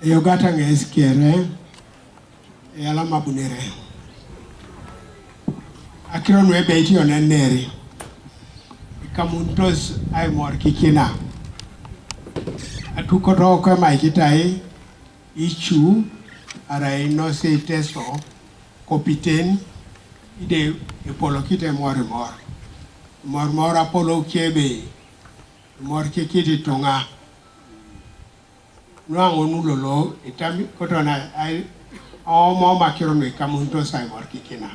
Yogata ngeskiere yala mabunere akiro no ebe iti oneneri kamuntos ay mor kikina atuko to ko mai kitai ichu ara ino se Teso kopiten ide epolo kite mor apolo kebe mor kikiti tonga Nuango nulolo itami kotona ai omo makiro no kamunto sai mor kikina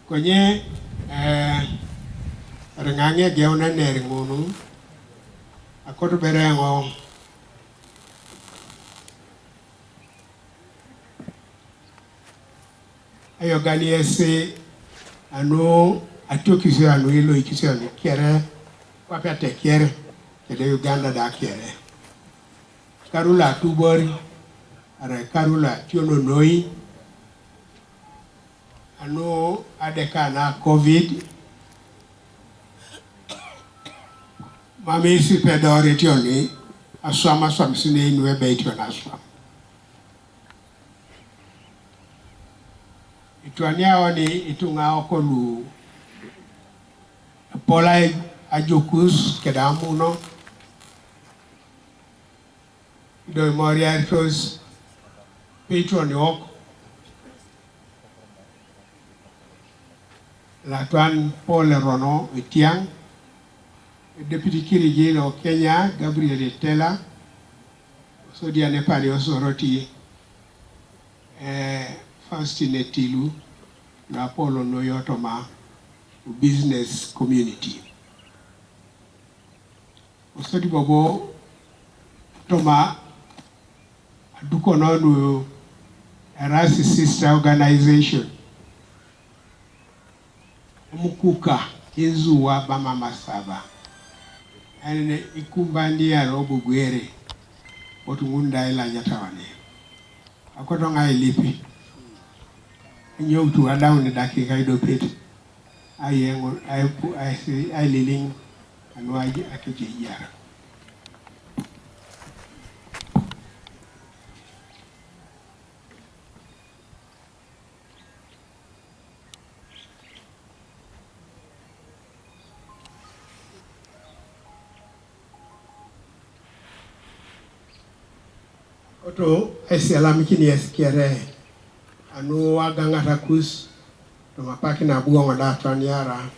konye rengange geona neri ngunu akoto berengo ayo gani ese ano atokisi ano ilo ikisi ano kiere kwa pete kiere kele Uganda da kiere karula tubori ara karula tiono noi ano adeka na COVID mami si pedore tioni aswama swamsine inwe beitio na aswama ituania oni itunga okolu pola ajokus kedamu no do moriartos patron yok la tuan Paul Rono etiang deputy kirigilo Kenya Gabriel Tela so diane pari Soroti Faustine Tilu na Polo no yotoma business community. Osodi bobo toma adukononu Erasi sister organization. Mukuka inzuwa bama masaba. Ene ikumbandi ya robo gwere. Otungunda ila nyatawane. Akotonga ilipi. Nyotu adamu ni dakika idopeti. Ai liling anuaji akijijara. Oto esialamikini eskiere anu waganga takus to mapaki na buongo da tanyara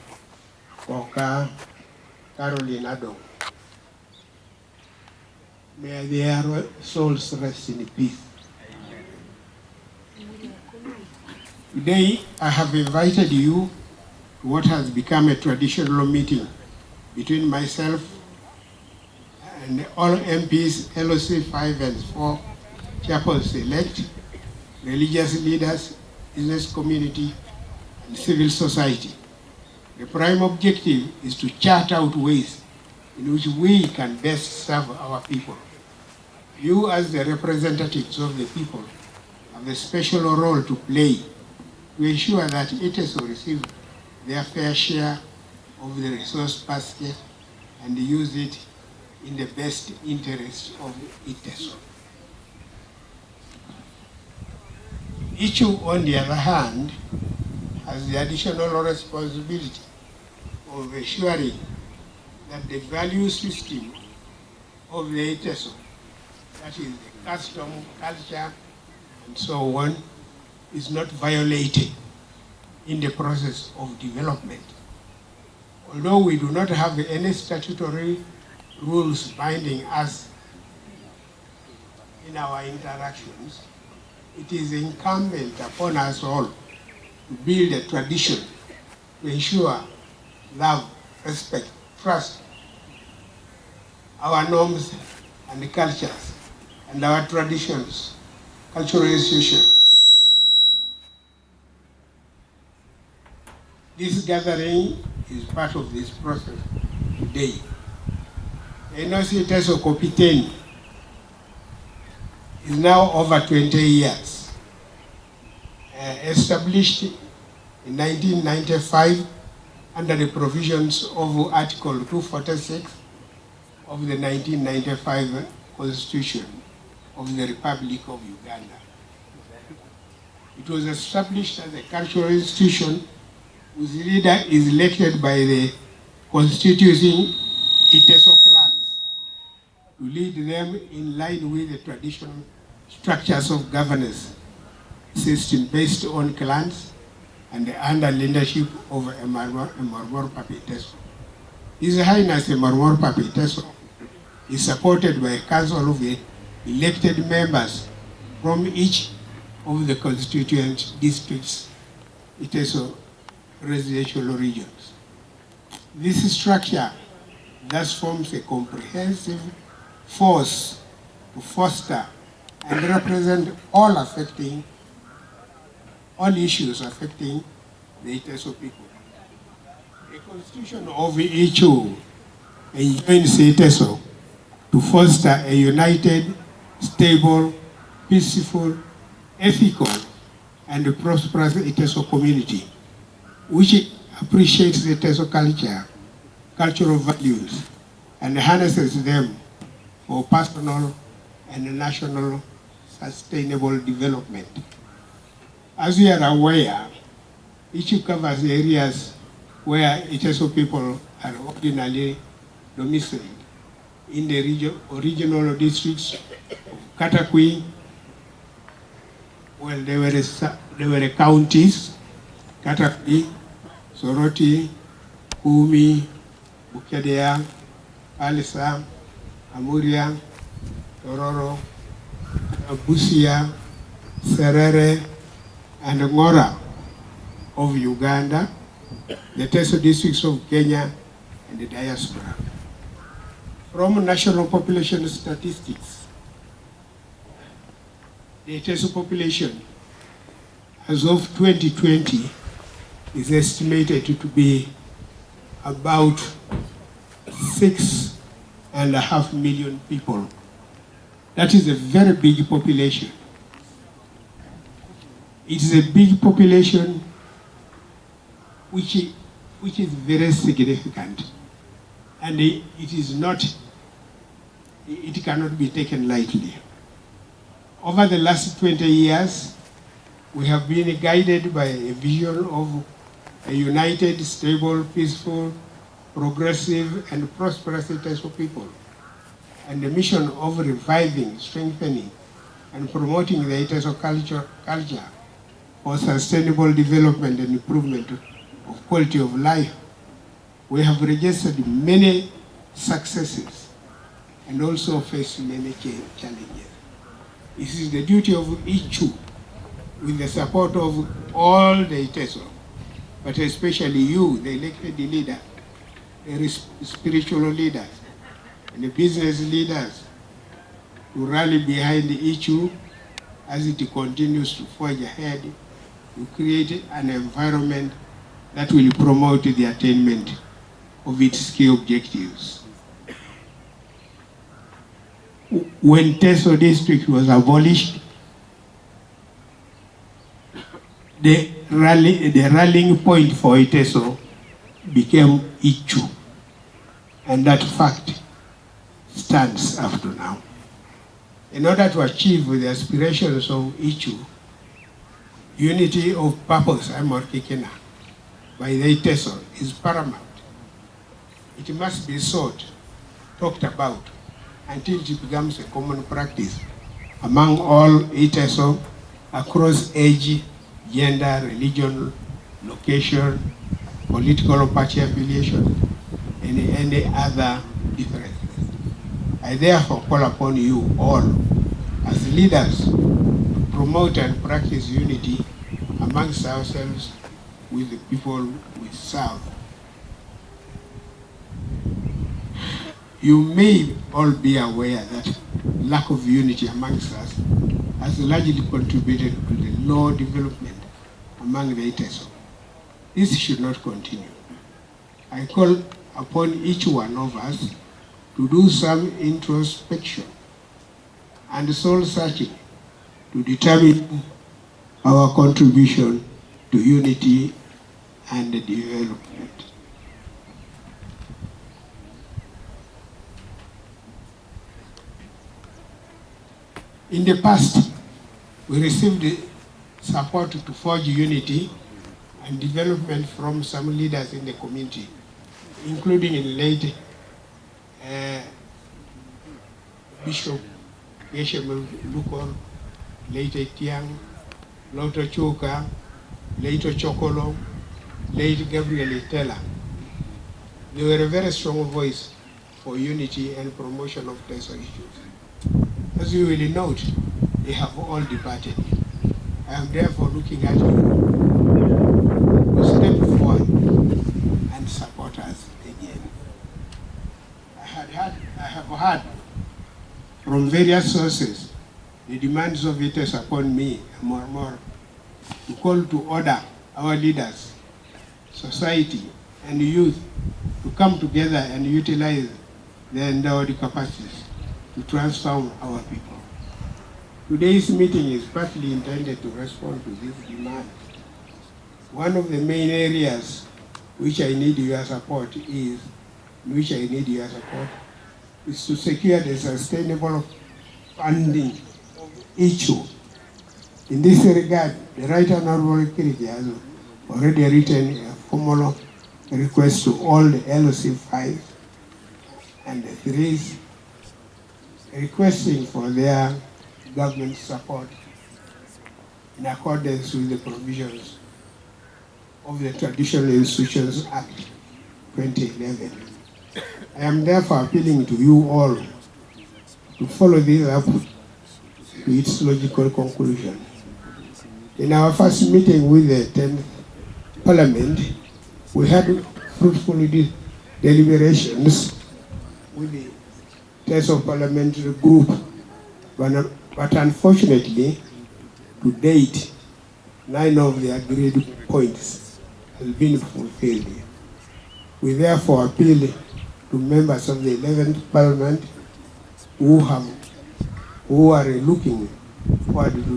koka Caroline Adong. May their souls rest in peace. Today I have invited you to what has become a traditional meeting between myself and all MPs, LOC 5 and 4 chapels elect, religious leaders, business community, and civil society. The prime objective is to chart out ways in which we can best serve our people. You, as the representatives of the people, have a special role to play to ensure that Iteso receive their fair share of the resource basket and use it in the best interest of Iteso. Each, on the other hand, has the additional responsibility of ensuring that the value system of the Iteso, that is the custom, culture, and so on, is not violated in the process of development. Although we do not have any statutory rules binding us in our interactions, it is incumbent upon us all to build a tradition to ensure love, respect, trust, our norms and cultures, and our traditions, cultural institutions. This gathering is part of this process today. Iteso Kopiten is now over 20 years. Established in 1995 under the provisions of Article 246 of the 1995 Constitution of the Republic of Uganda. It was established as a cultural institution whose leader is elected by the constituting Iteso clans to lead them in line with the traditional structures of governance system based on clans and under leadership of Emoromor Papa Teso. His Highness Emoromor Papa Teso is supported by a council of elected members from each of the constituent districts, Iteso residential regions. This structure thus forms a comprehensive force to foster and represent all issues affecting the Iteso people. The constitution of EHO enjoins Iteso to foster a united, stable, peaceful, ethical, and prosperous Iteso community, which appreciates the Teso culture, cultural values, and harnesses them for personal and national sustainable development. As we are aware, each covers areas where Iteso people are ordinarily domiciled in the original districts of Katakwi. Well, there were counties: Katakwi, Soroti, Kumi, Bukedea, Alisa, Amuria, Tororo, Busia, Serere, and Ngora of Uganda, the Teso districts of Kenya, and the diaspora. From national population statistics, the Teso population as of 2020 is estimated to be about 6.5 million people. That is a very big population. It is a big population which is very significant, and it cannot be taken lightly. Over the last 20 years, we have been guided by a vision of a united, stable, peaceful, progressive, and prosperous Iteso people, and the mission of reviving, strengthening, and promoting the Iteso culture for sustainable development and improvement of quality of life. We have registered many successes and also faced many challenges. It is the duty of each, with the support of all the Iteso, but especially you, the elected leader, the spiritual leaders, and the business leaders, to rally behind the issue as it continues to forge ahead, to create an environment that will promote the attainment of its key objectives. When Teso district was abolished, the rallying point for Iteso became Ichu, and that fact stands up to now. In order to achieve the aspirations of Ichu, unity of purpose by the Iteso is paramount. It must be sought, talked about, until it becomes a common practice among all Iteso across age, gender, religion, location, political party affiliation, and any other differences. I therefore call upon you all as leaders to promote and practice unity amongst ourselves with the people we serve. You may all be aware that lack of unity amongst us has largely contributed to the low development among the Iteso. This should not continue. I call upon each one of us to do some introspection and soul searching to determine our contribution to unity and development. In the past, we received support to forge unity and development from some leaders in the community, including in late Bishop Lemukol, late Tiang, Loto Choka, late Chokolo, late Gabriel Itela. They were a very strong voice for unity and promotion of Teso issues. As you will note, they have all departed. I am therefore looking at you to step forward and support us again. I have heard from various sources the demands of Iteso upon me more and more to call to order our leaders, society, and youth to come together and utilize their endowed capacities to transform our people. Today's meeting is partly intended to respond to this demand. One of the main areas which I need your support is to secure the sustainable funding issue. In this regard, the Right Honorable Kiriti has already written a formal request to all the LOC 5 and the 3s requesting for their government support in accordance with the provisions of the Traditional Institutions Act 2011. I am therefore appealing to you all to follow this up to its logical conclusion. In our first meeting with the 10th Parliament, We had fruitful deliberations with the Teso parliamentary group, but unfortunately, to date, 9 of the agreed points has been fulfilled. We therefore appeal to members of the 11th Parliament who are looking forward to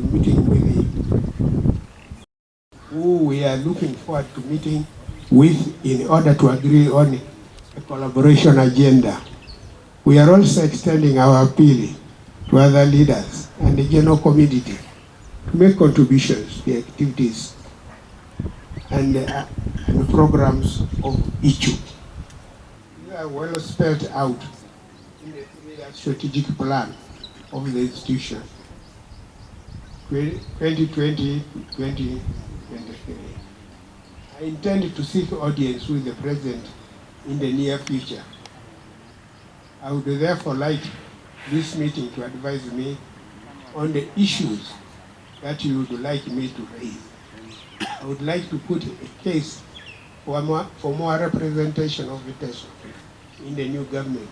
meeting with in order to agree on a collaboration agenda. We are also extending our appeal to other leaders and the general community to make contributions to the activities and programs of ICU. These are well spelled out in the 3-year strategic plan of the institution, 2020 to 2023. I intend to seek audience with the President in the near future. I would therefore like this meeting to advise me on the issues that you would like me to raise. I would like to put a case for more representation of the Teso in the new government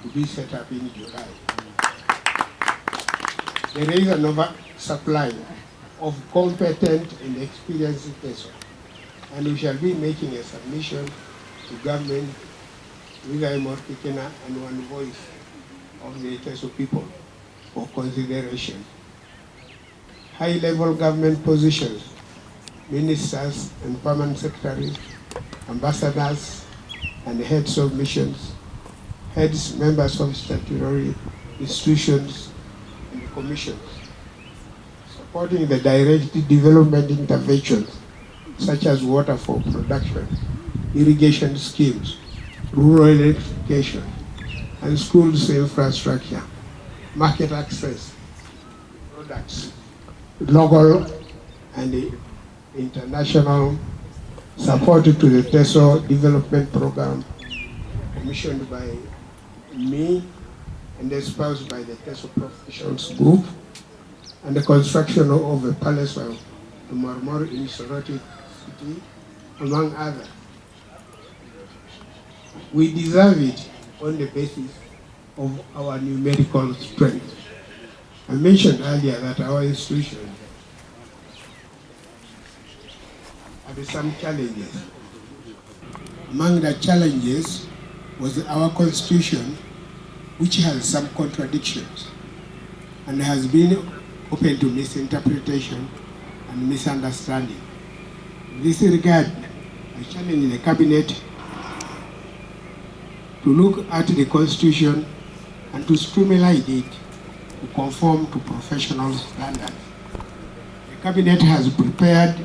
to be set up in July. There is an oversupply of competent and experienced Teso, and we shall be making a submission to government with Kikena and one voice of the Teso people for consideration. High-level government positions, ministers and permanent secretaries, ambassadors and heads of missions, members of statutory institutions and commissions, supporting the direct development interventions such as water for production, irrigation schemes, rural electrification, and schools infrastructure, market access, products, local and international support to the Teso development program commissioned by me and espoused by the Teso professionals group, and the construction of a palace of Emorimoor in Soroti City, among others. We deserve it on the basis of our numerical strength. I mentioned earlier that our institution had some challenges. Among the challenges was our constitution, which has some contradictions and has been open to misinterpretation and misunderstanding. In this regard, I challenge the cabinet to look at the constitution and to streamline it to conform to professional standards. The cabinet has prepared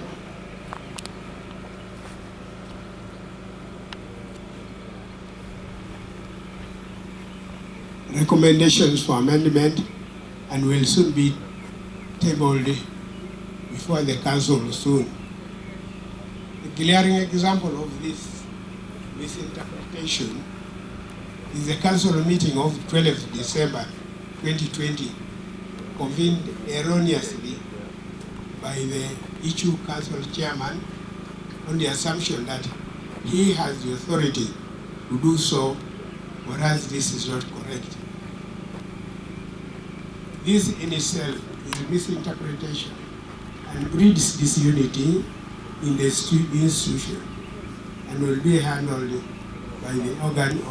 recommendations for amendment and will soon be tabled before the council soon. A glaring example of this misinterpretation is the council meeting of 12th December 2020, convened erroneously by the ICU council chairman on the assumption that he has the authority to do so, whereas this is not correct. This in itself is a misinterpretation and breeds disunity in the institution and will be handled by the organs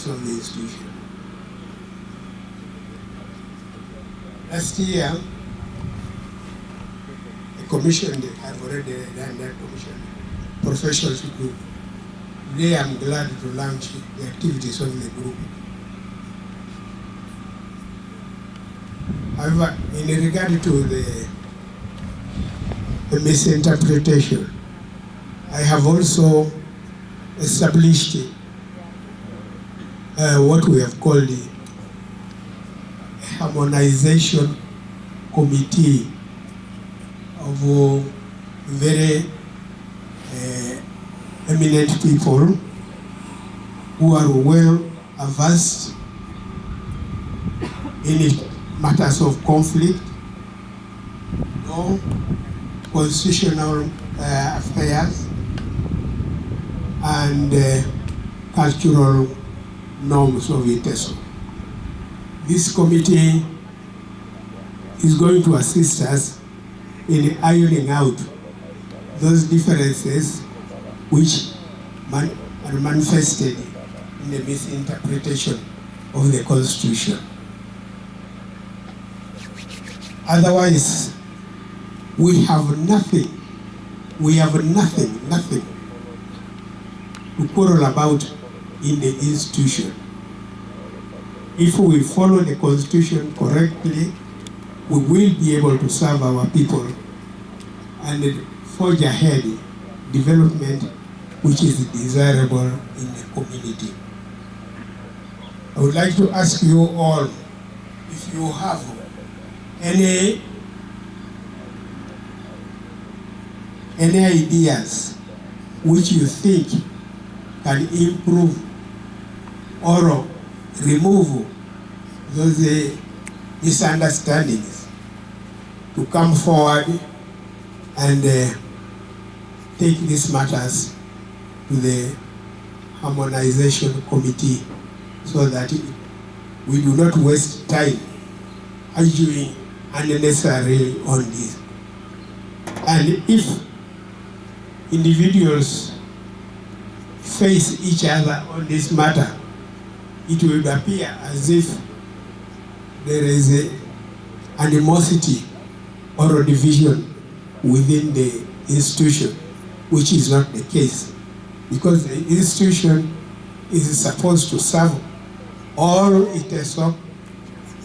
of the institution. Last year, the commission, I've already done that commission, professionals group. Today I'm glad to launch the activities of the group. However, in regard to the misinterpretation, I have also established what we have called the harmonization committee of very eminent people who are well versed in matters of conflict, law, constitutional affairs, and cultural norms of Iteso. This committee is going to assist us in ironing out those differences which are manifested in the misinterpretation of the Constitution. Otherwise, we have nothing to quarrel about in the institution. If we follow the Constitution correctly, we will be able to serve our people and forge ahead development which is desirable in the community. I would like to ask you all if you have any ideas which you think can improve or remove those misunderstandings, to come forward and take these matters to the harmonization committee so that we do not waste time arguing unnecessarily on this. And if individuals face each other on this matter, it will appear as if there is an animosity or a division within the institution, which is not the case, because the institution is supposed to serve all Iteso,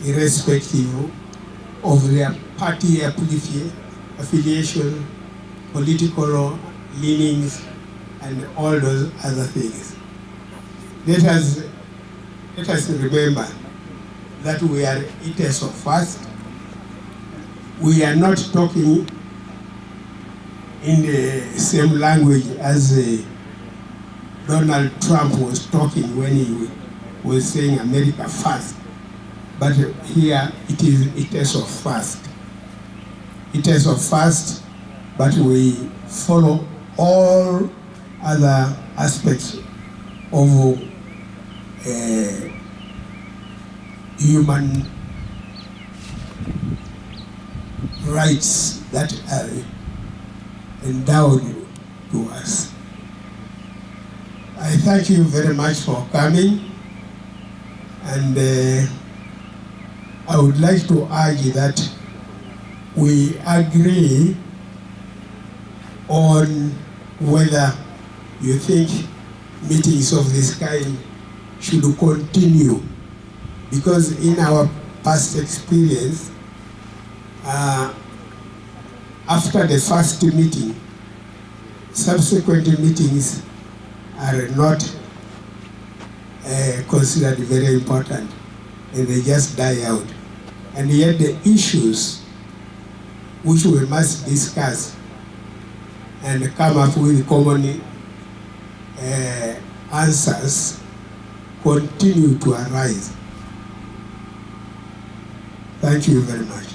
irrespective of their party affiliation, political leanings, and all those other things. Let us remember that we are Iteso first. We are not talking in the same language as Donald Trump was talking when he was saying America first. But here it is Iteso first. Iteso first, but we follow all other aspects of human rights that are endowed to us. I thank you very much for coming, and I would like to urge that we agree on whether you think meetings of this kind should continue, because in our past experience, after the first meeting, subsequent meetings are not considered very important, and they just die out. And yet the issues which we must discuss and come up with common answers continue to arise. Thank you very much.